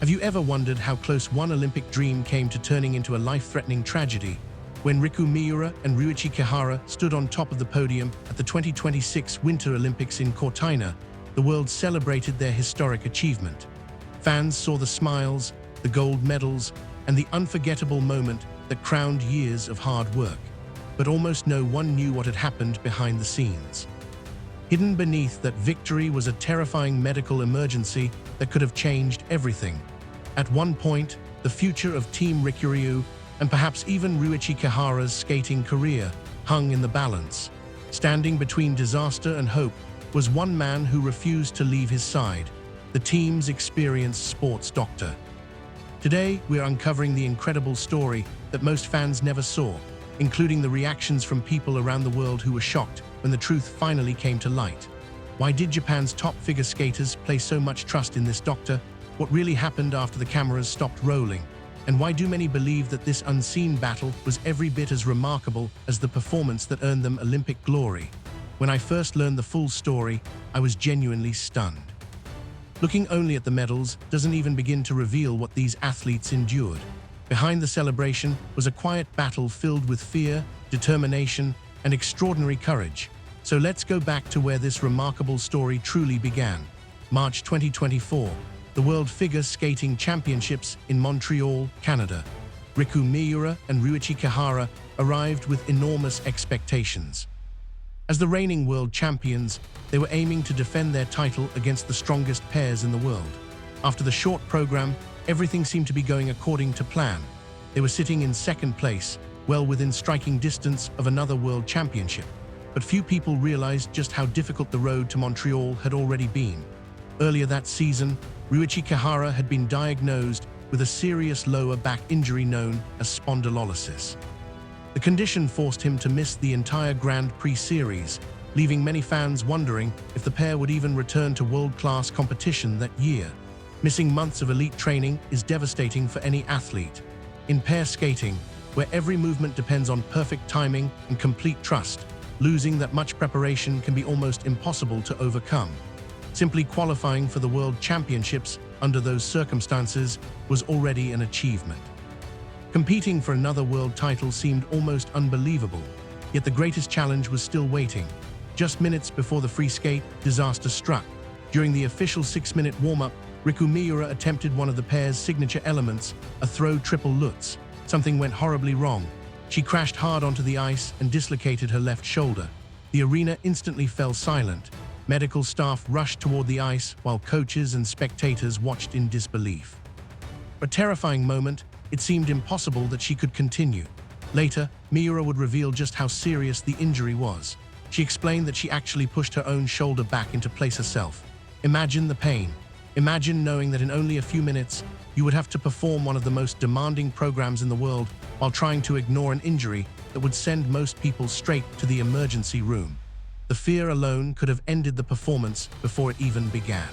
Have you ever wondered how close one Olympic dream came to turning into a life-threatening tragedy? When Riku Miura and Ryuichi Kihara stood on top of the podium at the 2026 Winter Olympics in Cortina, the world celebrated their historic achievement. Fans saw the smiles, the gold medals, and the unforgettable moment that crowned years of hard work. But almost no one knew what had happened behind the scenes. Hidden beneath that victory was a terrifying medical emergency that could have changed everything. At one point, the future of Team Riku and perhaps even Ryuichi Kihara's skating career hung in the balance. Standing between disaster and hope was one man who refused to leave his side, the team's experienced sports doctor. Today, we're uncovering the incredible story that most fans never saw, including the reactions from people around the world who were shocked when the truth finally came to light. Why did Japan's top figure skaters place so much trust in this doctor? What really happened after the cameras stopped rolling? And why do many believe that this unseen battle was every bit as remarkable as the performance that earned them Olympic glory? When I first learned the full story, I was genuinely stunned. Looking only at the medals doesn't even begin to reveal what these athletes endured. Behind the celebration was a quiet battle filled with fear, determination, and extraordinary courage. So let's go back to where this remarkable story truly began. March 2024, the World Figure Skating Championships in Montreal, Canada. Riku Miura and Ryuichi Kihara arrived with enormous expectations. As the reigning world champions, they were aiming to defend their title against the strongest pairs in the world. After the short program, everything seemed to be going according to plan. They were sitting in second place, well within striking distance of another world championship. But few people realized just how difficult the road to Montreal had already been. Earlier that season, Ryuichi Kihara had been diagnosed with a serious lower back injury known as spondylolysis. The condition forced him to miss the entire Grand Prix series, leaving many fans wondering if the pair would even return to world-class competition that year. Missing months of elite training is devastating for any athlete. In pair skating, where every movement depends on perfect timing and complete trust, losing that much preparation can be almost impossible to overcome. Simply qualifying for the World Championships under those circumstances was already an achievement. Competing for another world title seemed almost unbelievable, yet the greatest challenge was still waiting. Just minutes before the free skate, disaster struck. During the official 6-minute warm-up, Riku Miura attempted one of the pair's signature elements, a throw triple lutz. Something went horribly wrong. She crashed hard onto the ice and dislocated her left shoulder. The arena instantly fell silent. Medical staff rushed toward the ice while coaches and spectators watched in disbelief. A terrifying moment, it seemed impossible that she could continue. Later, Miura would reveal just how serious the injury was. She explained that she actually pushed her own shoulder back into place herself. Imagine the pain. Imagine knowing that in only a few minutes, you would have to perform one of the most demanding programs in the world while trying to ignore an injury that would send most people straight to the emergency room. The fear alone could have ended the performance before it even began.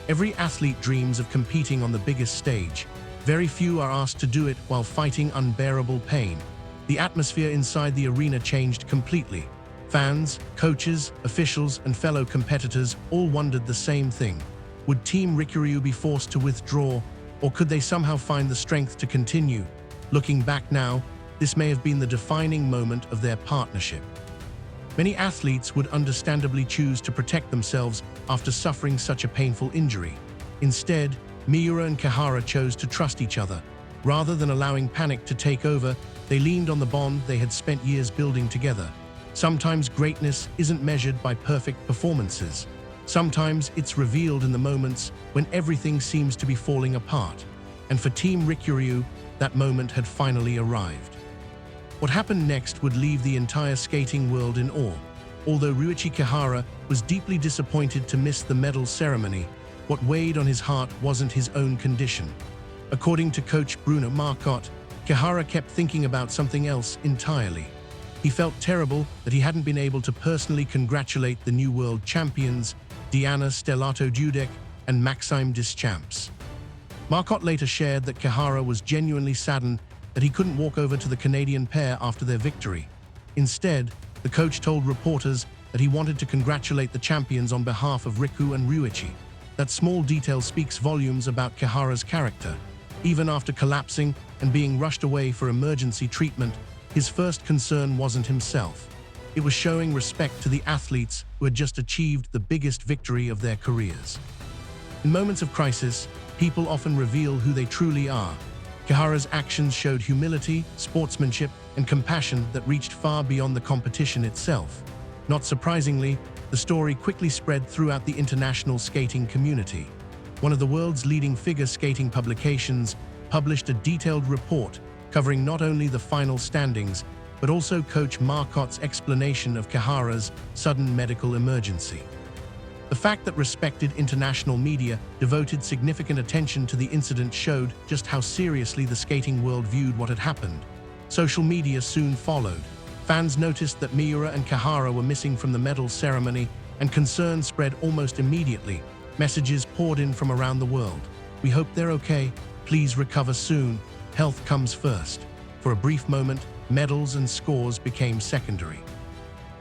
Every athlete dreams of competing on the biggest stage. Very few are asked to do it while fighting unbearable pain. The atmosphere inside the arena changed completely. Fans, coaches, officials, and fellow competitors all wondered the same thing. Would Team Riku be forced to withdraw, or could they somehow find the strength to continue? Looking back now, this may have been the defining moment of their partnership. Many athletes would understandably choose to protect themselves after suffering such a painful injury. Instead, Miura and Kihara chose to trust each other. Rather than allowing panic to take over, they leaned on the bond they had spent years building together. Sometimes greatness isn't measured by perfect performances. Sometimes it's revealed in the moments when everything seems to be falling apart. And for Team Riku, that moment had finally arrived. What happened next would leave the entire skating world in awe. Although Ryuichi Kihara was deeply disappointed to miss the medal ceremony, what weighed on his heart wasn't his own condition. According to coach Bruno Marcotte, Kihara kept thinking about something else entirely. He felt terrible that he hadn't been able to personally congratulate the new world champions, Diana Stellato-Dudek and Maxime Deschamps. Marcotte later shared that Kihara was genuinely saddened that he couldn't walk over to the Canadian pair after their victory. Instead, the coach told reporters that he wanted to congratulate the champions on behalf of Riku and Ryuichi. That small detail speaks volumes about Kihara's character. Even after collapsing and being rushed away for emergency treatment, his first concern wasn't himself. It was showing respect to the athletes who had just achieved the biggest victory of their careers. In moments of crisis, people often reveal who they truly are. Kihara's actions showed humility, sportsmanship, and compassion that reached far beyond the competition itself. Not surprisingly, the story quickly spread throughout the international skating community. One of the world's leading figure skating publications published a detailed report covering not only the final standings, but also Coach Marcotte's explanation of Kihara's sudden medical emergency. The fact that respected international media devoted significant attention to the incident showed just how seriously the skating world viewed what had happened. Social media soon followed. Fans noticed that Miura and Kihara were missing from the medal ceremony, and concern spread almost immediately. Messages poured in from around the world. "We hope they're okay. Please recover soon. Health comes first." For a brief moment, medals and scores became secondary.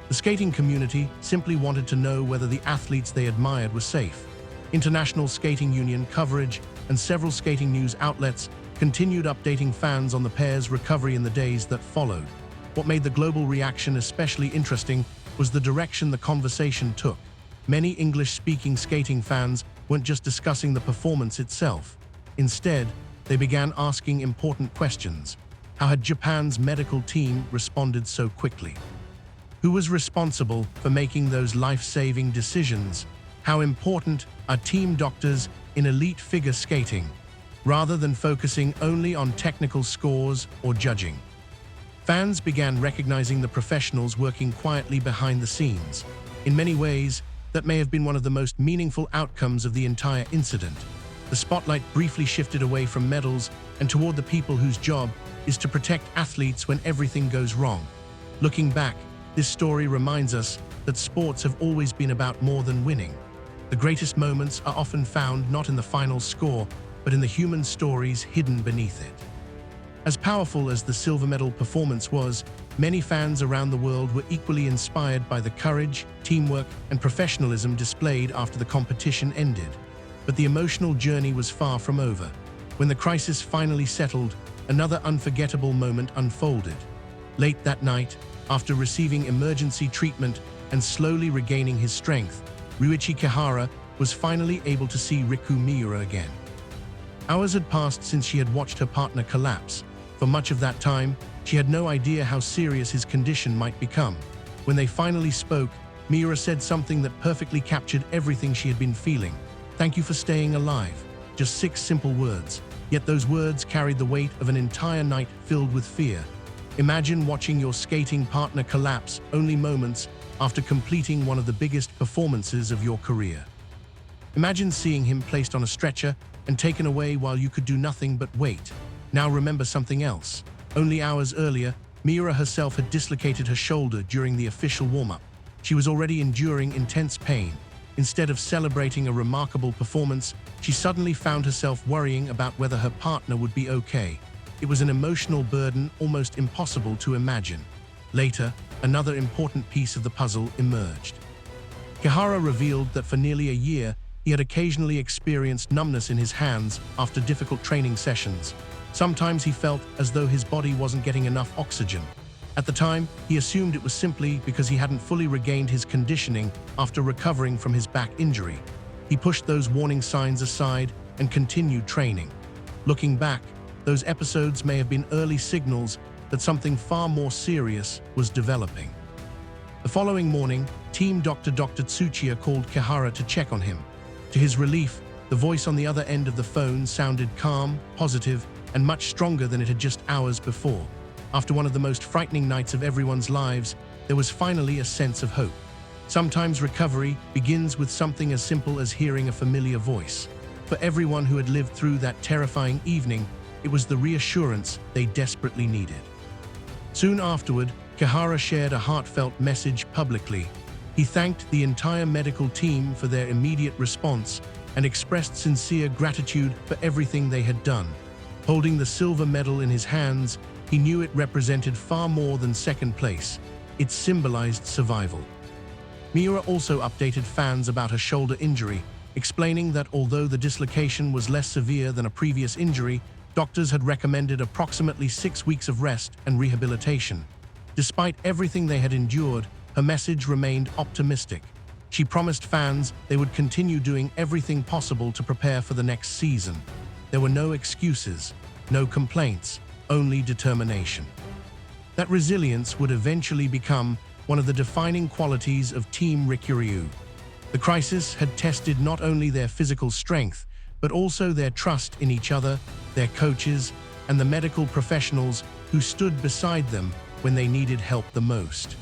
The skating community simply wanted to know whether the athletes they admired were safe. International Skating Union coverage and several skating news outlets continued updating fans on the pair's recovery in the days that followed. What made the global reaction especially interesting was the direction the conversation took. Many English-speaking skating fans weren't just discussing the performance itself. Instead, they began asking important questions. How had Japan's medical team responded so quickly? Who was responsible for making those life-saving decisions? How important are team doctors in elite figure skating, rather than focusing only on technical scores or judging? Fans began recognizing the professionals working quietly behind the scenes. In many ways, that may have been one of the most meaningful outcomes of the entire incident. The spotlight briefly shifted away from medals and toward the people whose job is to protect athletes when everything goes wrong. Looking back, this story reminds us that sports have always been about more than winning. The greatest moments are often found not in the final score, but in the human stories hidden beneath it. As powerful as the silver medal performance was, many fans around the world were equally inspired by the courage, teamwork, and professionalism displayed after the competition ended. But the emotional journey was far from over. When the crisis finally settled, another unforgettable moment unfolded. Late that night, after receiving emergency treatment and slowly regaining his strength, Ryuichi Kihara was finally able to see Riku Miura again. Hours had passed since she had watched her partner collapse. For much of that time, she had no idea how serious his condition might become. When they finally spoke, Miura said something that perfectly captured everything she had been feeling. "Thank you for staying alive." Just 6 simple words, yet those words carried the weight of an entire night filled with fear. Imagine watching your skating partner collapse only moments after completing one of the biggest performances of your career. Imagine seeing him placed on a stretcher and taken away while you could do nothing but wait. Now remember something else. Only hours earlier, Miura herself had dislocated her shoulder during the official warm-up. She was already enduring intense pain. Instead of celebrating a remarkable performance, she suddenly found herself worrying about whether her partner would be okay. It was an emotional burden almost impossible to imagine. Later, another important piece of the puzzle emerged. Kihara revealed that for nearly a year, he had occasionally experienced numbness in his hands after difficult training sessions. Sometimes he felt as though his body wasn't getting enough oxygen. At the time, he assumed it was simply because he hadn't fully regained his conditioning after recovering from his back injury. He pushed those warning signs aside and continued training. Looking back, those episodes may have been early signals that something far more serious was developing. The following morning, Team Dr. Tsuchiya called Kihara to check on him. To his relief, the voice on the other end of the phone sounded calm, positive, and much stronger than it had just hours before. After one of the most frightening nights of everyone's lives, there was finally a sense of hope. Sometimes recovery begins with something as simple as hearing a familiar voice. For everyone who had lived through that terrifying evening, it was the reassurance they desperately needed. Soon afterward, Kihara shared a heartfelt message publicly. He thanked the entire medical team for their immediate response and expressed sincere gratitude for everything they had done. Holding the silver medal in his hands, he knew it represented far more than second place. It symbolized survival. Miura also updated fans about her shoulder injury. explaining that although the dislocation was less severe than a previous injury, doctors had recommended approximately 6 weeks of rest and rehabilitation. Despite everything they had endured, her message remained optimistic. She promised fans they would continue doing everything possible to prepare for the next season. There were no excuses, no complaints, only determination. That resilience would eventually become one of the defining qualities of Team Riku. The crisis had tested not only their physical strength, but also their trust in each other, their coaches, and the medical professionals who stood beside them when they needed help the most.